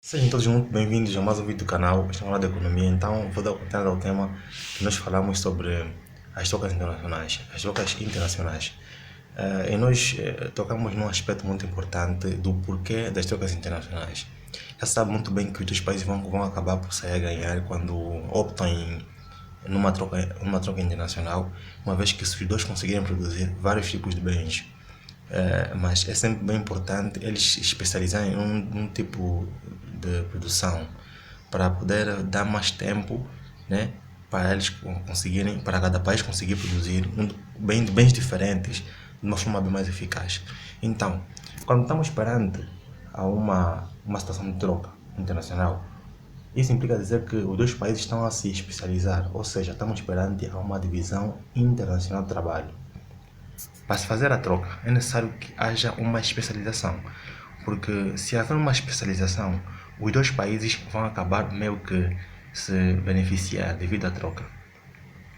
Sejam todos muito bem-vindos a mais um vídeo do canal. Estamos falando de economia, então vou dar continuidade ao tema que nós falamos sobre as trocas internacionais. As trocas internacionais. E nós tocamos num aspecto muito importante do porquê das trocas internacionais. Já se sabe muito bem que os dois países vão acabar por sair a ganhar quando optam numa troca internacional, uma vez que se os dois conseguirem produzir vários tipos de bens. Mas é sempre bem importante eles especializarem em um tipo de produção para poder dar mais tempo, né, para eles conseguirem, para cada país conseguir produzir bens diferentes de uma forma bem mais eficaz. Então, quando estamos perante a uma situação de troca internacional, isso implica dizer que os dois países estão a se especializar, ou seja, estamos perante a uma divisão internacional de trabalho. Para se fazer a troca, é necessário que haja uma especialização, porque se haver uma especialização, os dois países vão acabar meio que se beneficiar devido à troca.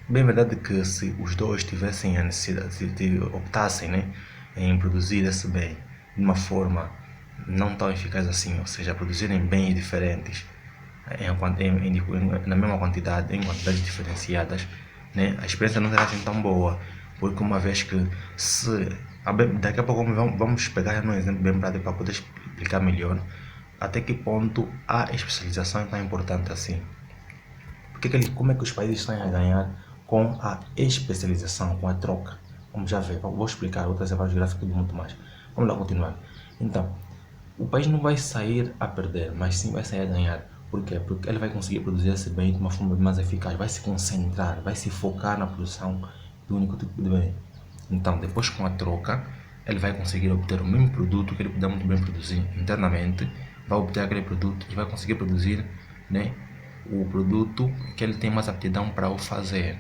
Bem verdade que se os dois tivessem a necessidade de optassem, né, em produzir esse bem de uma forma não tão eficaz assim, ou seja, produzirem bens diferentes na mesma quantidade, em quantidades diferenciadas, né, a experiência não será assim tão boa, porque uma vez que se daqui a pouco vamos pegar um exemplo bem prático para poder explicar melhor até que ponto a especialização é tão importante assim. Como é que os países estão a ganhar com a especialização, com a troca? Vamos já ver, vou explicar, vou trazer vários gráficos e muito mais. Vamos lá continuar. Então, o país não vai sair a perder, mas sim vai sair a ganhar. Por quê? Porque ele vai conseguir produzir esse bem de uma forma mais eficaz, vai se concentrar, vai se focar na produção do único tipo de bem. Então, depois com a troca, ele vai conseguir obter o mesmo produto que ele puder muito bem produzir internamente, vai obter aquele produto e vai conseguir produzir, né, o produto que ele tem mais aptidão para o fazer.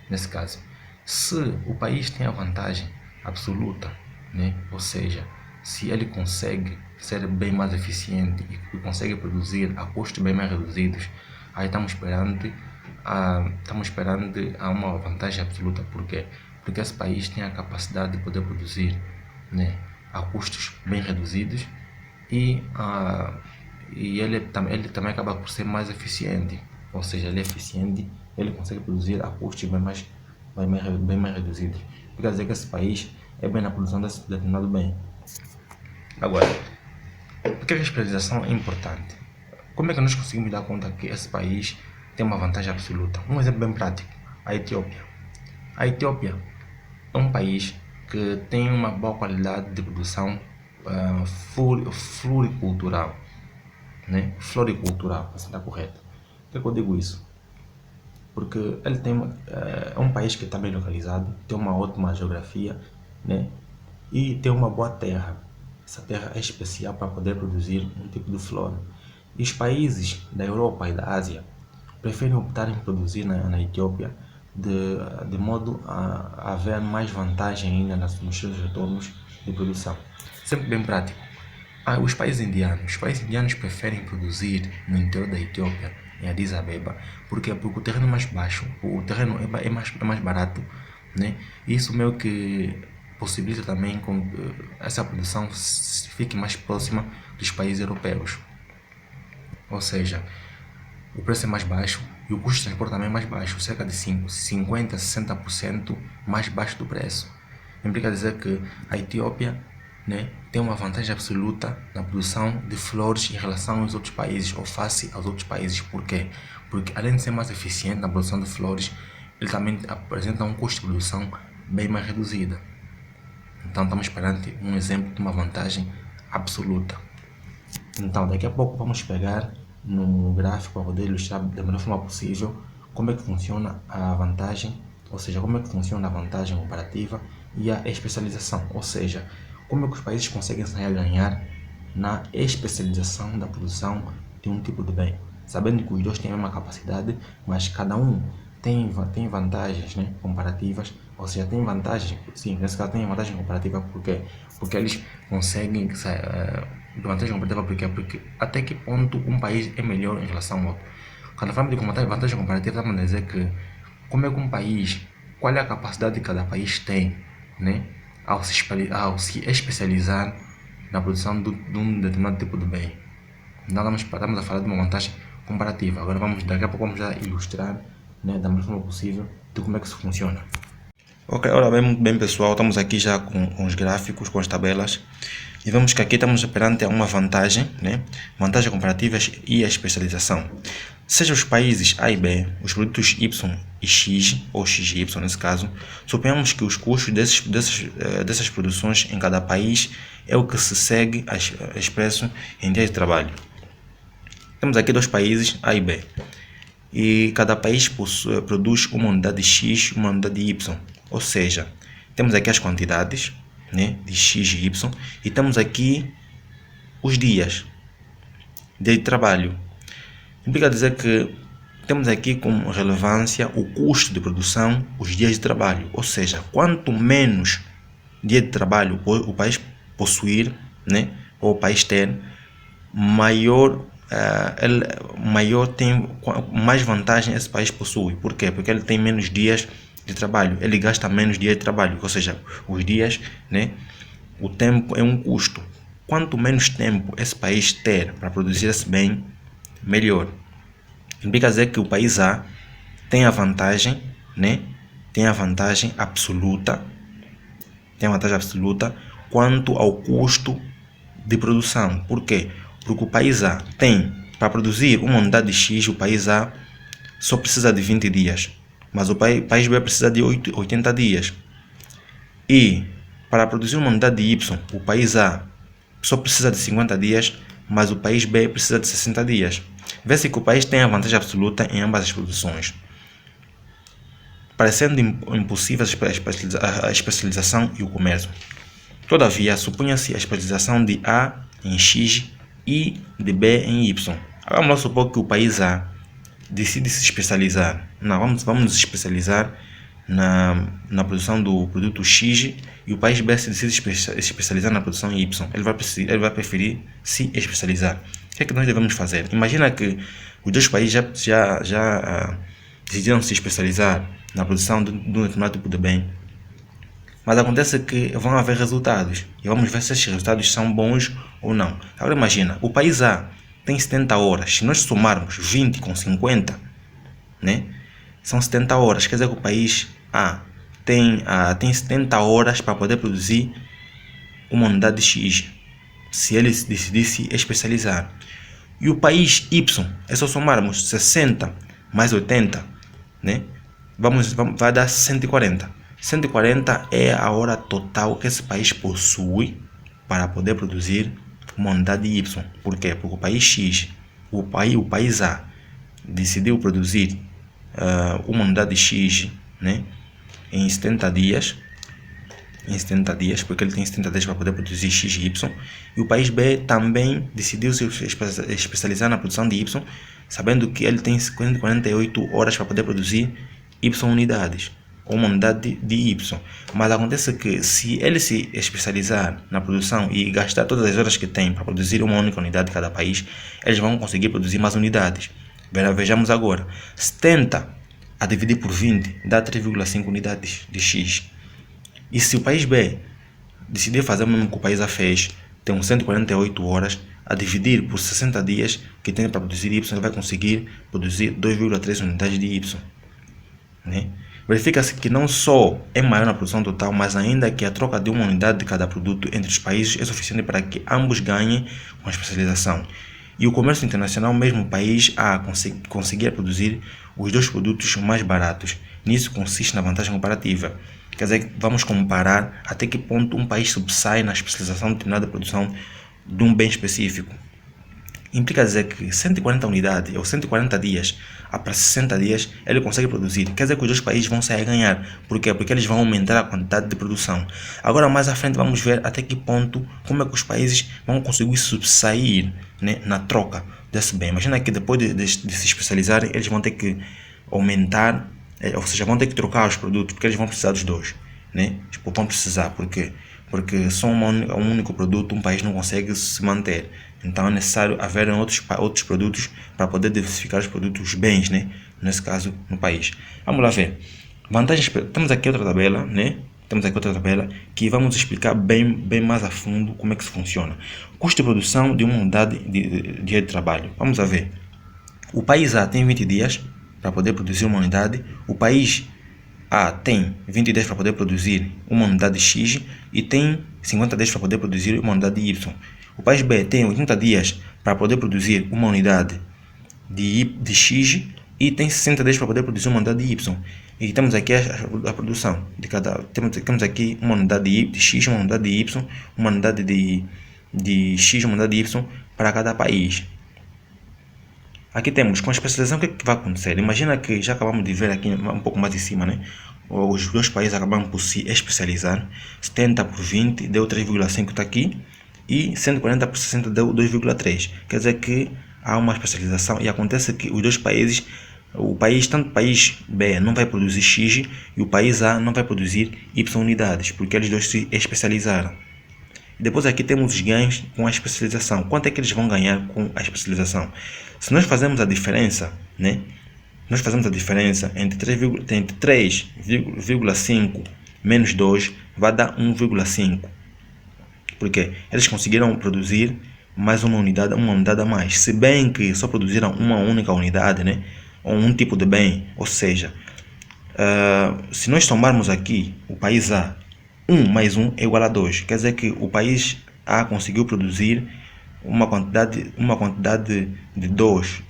Nesse caso, se o país tem a vantagem absoluta, né, ou seja, se ele consegue ser bem mais eficiente e consegue produzir a custos bem mais reduzidos, aí estamos perante a uma vantagem absoluta. Por quê? Porque esse país tem a capacidade de poder produzir, né, a custos bem reduzidos e ele também acaba por ser mais eficiente, ou seja, ele é eficiente, ele consegue produzir a custos bem mais reduzidos. Quer dizer que esse país é bem na produção desse determinado bem. Agora, por que a especialização é importante? Como é que nós conseguimos dar conta que esse país tem uma vantagem absoluta? Um exemplo bem prático, a Etiópia. A Etiópia é um país que tem uma boa qualidade de produção floricultural, né? Floricultural, para estar correto. Por que eu digo isso? Porque ele é um país que está bem localizado, tem uma ótima geografia, né? E tem uma boa terra. Essa terra é especial para poder produzir um tipo de flora. E os países da Europa e da Ásia preferem optar em produzir na Etiópia de modo a haver mais vantagem ainda nos seus retornos de produção. Sempre bem prático. Os países indianos preferem produzir no interior da Etiópia, em Addis Abeba. Por quê? Porque o terreno é mais baixo, o terreno é mais barato, né? Isso meio que possibilita também com que essa produção fique mais próxima dos países europeus. Ou seja, o preço é mais baixo e o custo de transporte também é mais baixo, cerca de 50 a 60% mais baixo do preço. Implica dizer que a Etiópia, né, tem uma vantagem absoluta na produção de flores em relação aos outros países ou face aos outros países. Por quê? Porque além de ser mais eficiente na produção de flores, ele também apresenta um custo de produção bem mais reduzido. Então estamos perante um exemplo de uma vantagem absoluta. Então daqui a pouco vamos pegar no gráfico para poder ilustrar da melhor forma possível como é que funciona a vantagem, ou seja, como é que funciona a vantagem comparativa e a especialização, ou seja, como é que os países conseguem sair a ganhar na especialização da produção de um tipo de bem, sabendo que os dois têm a mesma capacidade, mas cada um tem vantagens, né, comparativas, ou seja, tem vantagens, sim, nesse caso tem vantagem comparativa, porque eles conseguem vantagem comparativa, porque até que ponto um país é melhor em relação ao outro. Quando falamos de vantagem comparativa, estamos a dizer que como é que um país, qual é a capacidade que cada país tem, né, ao se especializar na produção de um determinado tipo de bem. Então estamos a falar de uma vantagem comparativa. Agora daqui a pouco vamos já ilustrar, né, da melhor forma possível de como é que isso funciona. Ok, ora bem pessoal, estamos aqui já com os gráficos, com as tabelas, e vemos que aqui estamos perante uma vantagem, né? Vantagem comparativa e a especialização. Seja os países A e B, os produtos Y e X, ou XY nesse caso, suponhamos que os custos dessas produções em cada país é o que se segue expresso em dias de trabalho. Temos aqui dois países, A e B, e cada país produz uma unidade X e uma unidade Y, ou seja, temos aqui as quantidades, né, de X e Y, e temos aqui os dias de trabalho. Implica dizer que temos aqui como relevância o custo de produção, os dias de trabalho, ou seja, quanto menos dia de trabalho o país possuir, né, ou o país ter, maior mais vantagem esse país possui. Por quê? Porque ele tem menos dias de trabalho, ele gasta menos dias de trabalho, ou seja, os dias, né, o tempo é um custo. Quanto menos tempo esse país ter para produzir esse bem, melhor. Implica dizer que o país A tem a vantagem, né, tem a vantagem absoluta quanto ao custo de produção. Por quê? Porque o país A tem, para produzir uma unidade de X, o país A só precisa de 20 dias, mas o país B precisa de 80 dias. E para produzir uma unidade de Y, o país A só precisa de 50 dias, mas o país B precisa de 60 dias. Vê-se que o país tem a vantagem absoluta em ambas as produções, parecendo impossível a especialização e o comércio. Todavia, supunha-se a especialização de A em X e de B em Y. Agora vamos supor que o país A decide se especializar. Não, vamos nos especializar na produção do produto X, e o país B se decide especializar na produção Y. Ele vai preferir se especializar. O que é que nós devemos fazer? Imagina que os dois países já decidiram se especializar na produção de um determinado tipo de bem. Mas acontece que vão haver resultados e vamos ver se esses resultados são bons ou não. Agora imagina, o país A tem 70 horas. Se nós somarmos 20 com 50, né, são 70 horas. Quer dizer que o país A tem 70 horas para poder produzir uma unidade X, se ele decidir se especializar. E o país Y, é só somarmos 60 mais 80, né, vai dar 140. 140 é a hora total que esse país possui para poder produzir uma unidade Y. Por quê? Porque o país X, o país A, decidiu produzir uma unidade X, né, em 70 dias, porque ele tem 70 dias para poder produzir X e Y, e o país B também decidiu se especializar na produção de Y, sabendo que ele tem 48 horas para poder produzir Y unidades, ou uma unidade de Y. Mas acontece que se ele se especializar na produção e gastar todas as horas que tem para produzir uma única unidade de cada país, eles vão conseguir produzir mais unidades. Vejamos agora, 70 a dividir por 20 dá 3,5 unidades de X. E se o país B decidir fazer o mesmo que o país A fez, tem 148 horas, a dividir por 60 dias que tem para produzir Y, ele vai conseguir produzir 2,3 unidades de Y, né? Verifica-se que não só é maior na produção total, mas ainda que a troca de uma unidade de cada produto entre os países é suficiente para que ambos ganhem com a especialização. E o comércio internacional, mesmo o país A conseguir produzir os dois produtos mais baratos. Nisso consiste na vantagem comparativa. Quer dizer, vamos comparar até que ponto um país sobressai na especialização de determinada produção de um bem específico. Implica dizer que 140 unidades ou 140 dias para 60 dias ele consegue produzir. Quer dizer que os dois países vão sair a ganhar. Por quê? Porque eles vão aumentar a quantidade de produção. Agora mais à frente vamos ver até que ponto, como é que os países vão conseguir subsair, né, na troca desse bem. Imagina que depois de se especializarem, eles vão ter que aumentar, ou seja, vão ter que trocar os produtos, porque eles vão precisar dos dois, né? Tipo, vão precisar, porque só um único produto um país não consegue se manter. Então é necessário haver outros produtos para poder diversificar os produtos, os bens, né? Nesse caso, no país. Vamos lá ver. Vantagens, temos aqui outra tabela, né? temos aqui outra tabela que vamos explicar bem mais a fundo como é que isso funciona. Custo de produção de uma unidade de dia de trabalho. Vamos a ver. O país A tem 20 dias para poder produzir uma unidade. O país A tem 20 dias para poder produzir uma unidade X e tem 50 dias para poder produzir uma unidade Y. O país B tem 80 dias para poder produzir uma unidade de X e tem 60 dias para poder produzir uma unidade de Y. E temos aqui a produção de cada. Temos aqui uma unidade de X, uma unidade de Y, uma unidade de X, uma unidade de Y para cada país. Aqui temos com a especialização o que vai acontecer. Imagina que já acabamos de ver aqui um pouco mais em cima, né? Os dois países acabaram por se especializar. 70 por 20 deu 3,5 está aqui e 140 por 60 deu 2,3. Quer dizer que há uma especialização e acontece que os dois países, tanto o país B não vai produzir X e o país A não vai produzir Y unidades, porque eles dois se especializaram. Depois aqui temos os ganhos com a especialização. Quanto é que eles vão ganhar com a especialização? Se nós fazemos a diferença, né? Nós fazemos a diferença entre 3,5 menos 2 vai dar 1,5. Porque eles conseguiram produzir mais uma unidade a mais. Se bem que só produziram uma única unidade, né? Ou um tipo de bem. Ou seja, se nós somarmos aqui o país A, 1 mais 1 é igual a 2. Quer dizer que o país A conseguiu produzir uma quantidade de 2.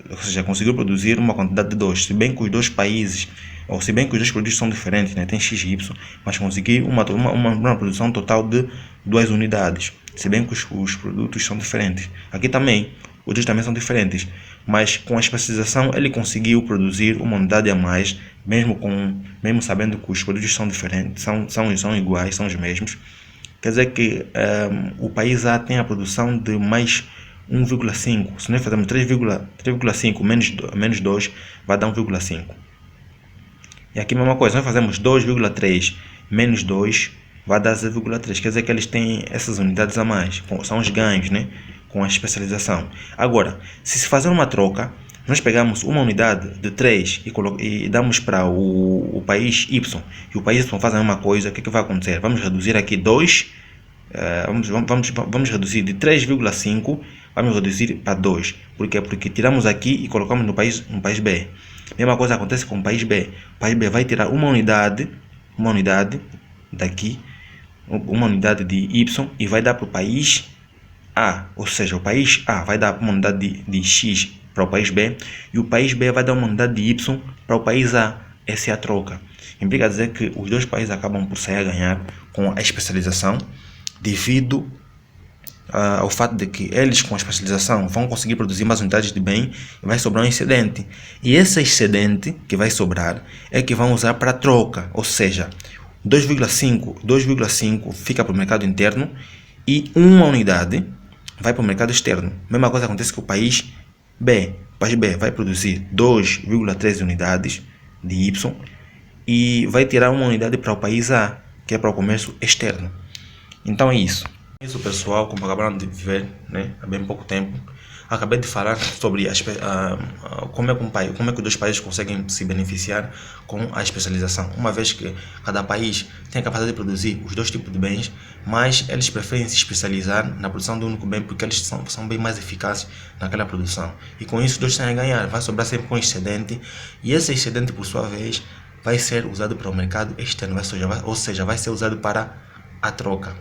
Ou seja, conseguiu produzir uma quantidade de 2. Se bem que os dois países, ou se bem que os dois produtos são diferentes, né? Tem X e Y, mas conseguiu uma produção total de 2 unidades. Se bem que os produtos são diferentes. Aqui também, os dois também são diferentes. Mas com a especialização ele conseguiu produzir uma unidade a mais, mesmo sabendo que os produtos são diferentes, são iguais, são os mesmos. Quer dizer que o país A tem a produção de mais 1,5. Se nós fazemos 3,5 menos 2, vai dar 1,5. E aqui a mesma coisa, nós fazemos 2,3 menos 2, vai dar 0,3. Quer dizer que eles têm essas unidades a mais, são os ganhos, né? Com a especialização. Agora, se fazer uma troca, nós pegamos uma unidade de 3 e damos para o país Y, e o país Y faz a mesma coisa, o que vai acontecer? Vamos reduzir aqui 2, vamos reduzir de 3,5, vamos reduzir para 2. Por quê? Porque tiramos aqui e colocamos no país B. Mesma coisa acontece com o país B. O país B vai tirar uma unidade daqui, uma unidade de Y e vai dar para o país A, ou seja, o país A vai dar uma unidade de X para o país B e o país B vai dar uma unidade de Y para o país A. Essa é a troca. Implica dizer que os dois países acabam por sair a ganhar com a especialização devido ao fato de que eles com a especialização vão conseguir produzir mais unidades de bem e vai sobrar um excedente. E esse excedente que vai sobrar é que vão usar para troca, ou seja, 2,5 fica para o mercado interno e uma unidade vai para o mercado externo. Mesma coisa acontece com o país B. O país B vai produzir 2,3 unidades de Y e vai tirar uma unidade para o país A, que é para o comércio externo. Então é isso. Isso, pessoal, como acabaram de ver, né, há bem pouco tempo, acabei de falar sobre como é que os dois países conseguem se beneficiar com a especialização, uma vez que cada país tem a capacidade de produzir os dois tipos de bens, mas eles preferem se especializar na produção do único bem porque eles são bem mais eficazes naquela produção. E com isso, os dois têm a ganhar, vai sobrar sempre com excedente, e esse excedente, por sua vez, vai ser usado para o mercado externo, ou seja, vai ser usado para a troca.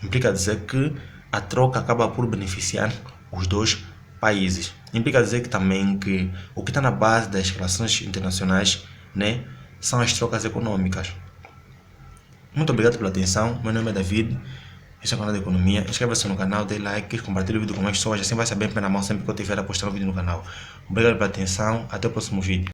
Implica dizer que a troca acaba por beneficiar os dois países. Implica dizer que também que o que está na base das relações internacionais, né, são as trocas econômicas. Muito obrigado pela atenção. Meu nome é David. Este é o canal de Economia. Inscreva-se no canal, dê like, compartilhe o vídeo com mais pessoas. Assim vai saber em primeira mão sempre que eu estiver a postar um vídeo no canal. Obrigado pela atenção. Até o próximo vídeo.